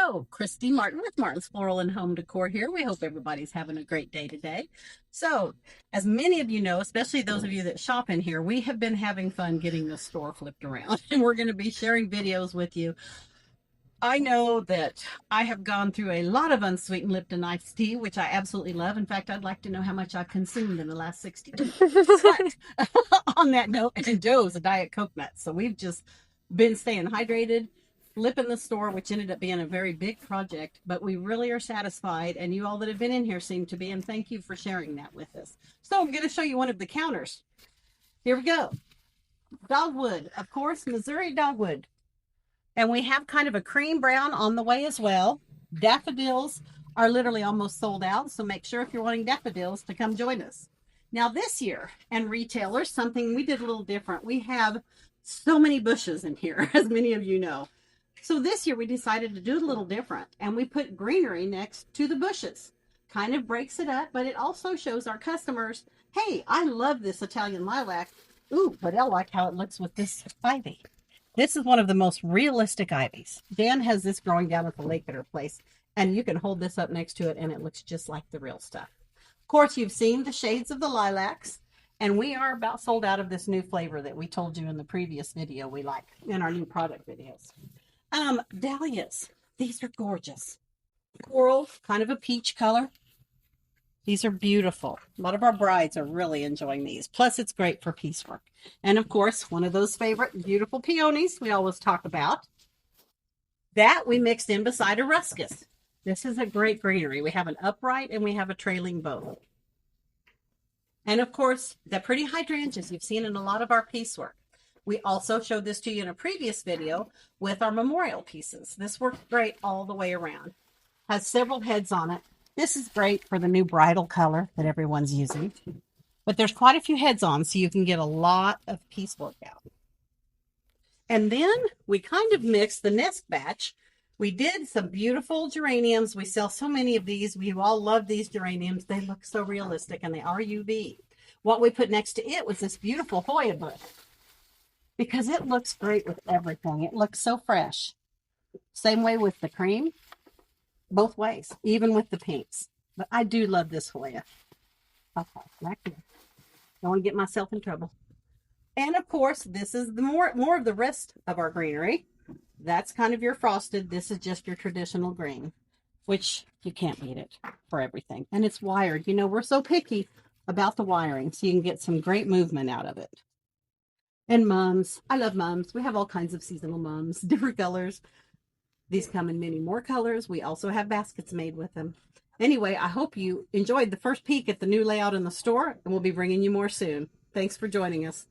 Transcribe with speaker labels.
Speaker 1: Hello, Christy Martin with Martin's Floral and Home Decor here. We hope everybody's having a great day today. So, as many of you know, especially those of you that shop in here, we have been having fun getting the store flipped around, and we're going to be sharing videos with you. I know that I have gone through a lot of unsweetened Lipton iced tea, which I absolutely love. In fact, I'd like to know how much I've consumed in the last 60 days. But on that note, and Joe's a Diet Coke nut, so we've just been staying hydrated, flipping the store, which ended up being a very big project, but we really are satisfied, and you all that have been in here seem to be, and thank you for sharing that with us. So I'm going to show you one of the counters. Here we go. Dogwood, of course, Missouri dogwood. And we have kind of a cream brown on the way as well. Daffodils are literally almost sold out, so make sure if you're wanting daffodils to come join us. Now this year, and retailers, something we did a little different. We have so many bushes in here, as many of you know. So this year we decided to do it a little different, and we put greenery next to the bushes. Kind of breaks it up, but it also shows our customers, hey, I love this Italian lilac. Ooh, but I like how it looks with this ivy. This is one of the most realistic ivies. Dan has this growing down at the lake at her place, and you can hold this up next to it, and it looks just like the real stuff. Of course, you've seen the shades of the lilacs, and we are about sold out of this new flavor that we told you in the previous video we like in our new product videos. Dahlias. These are gorgeous. Coral, kind of a peach color. These are beautiful. A lot of our brides are really enjoying these. Plus, it's great for piecework. And of course, one of those favorite beautiful peonies we always talk about. That we mixed in beside a ruscus. This is a great greenery. We have an upright and we have a trailing bow. And of course, the pretty hydrangeas you've seen in a lot of our piecework. We also showed this to you in a previous video with our memorial pieces. This works great all the way around. Has several heads on it. This is great for the new bridal color that everyone's using. But there's quite a few heads on, so you can get a lot of piecework out. And then we kind of mixed the next batch. We did some beautiful geraniums. We sell so many of these. We all love these geraniums. They look so realistic, and they are UV. What we put next to it was this beautiful Hoya bush, because it looks great with everything. It looks so fresh. Same way with the cream. Both ways, even with the pinks. But I do love this Hoya. Okay, back here. Don't want to get myself in trouble. And of course, this is the more of the rest of our greenery. That's kind of your frosted. This is just your traditional green, which you can't beat it for everything. And it's wired. You know, we're so picky about the wiring, so you can get some great movement out of it. And mums. I love mums. We have all kinds of seasonal mums, different colors. These come in many more colors. We also have baskets made with them. Anyway, I hope you enjoyed the first peek at the new layout in the store, and we'll be bringing you more soon. Thanks for joining us.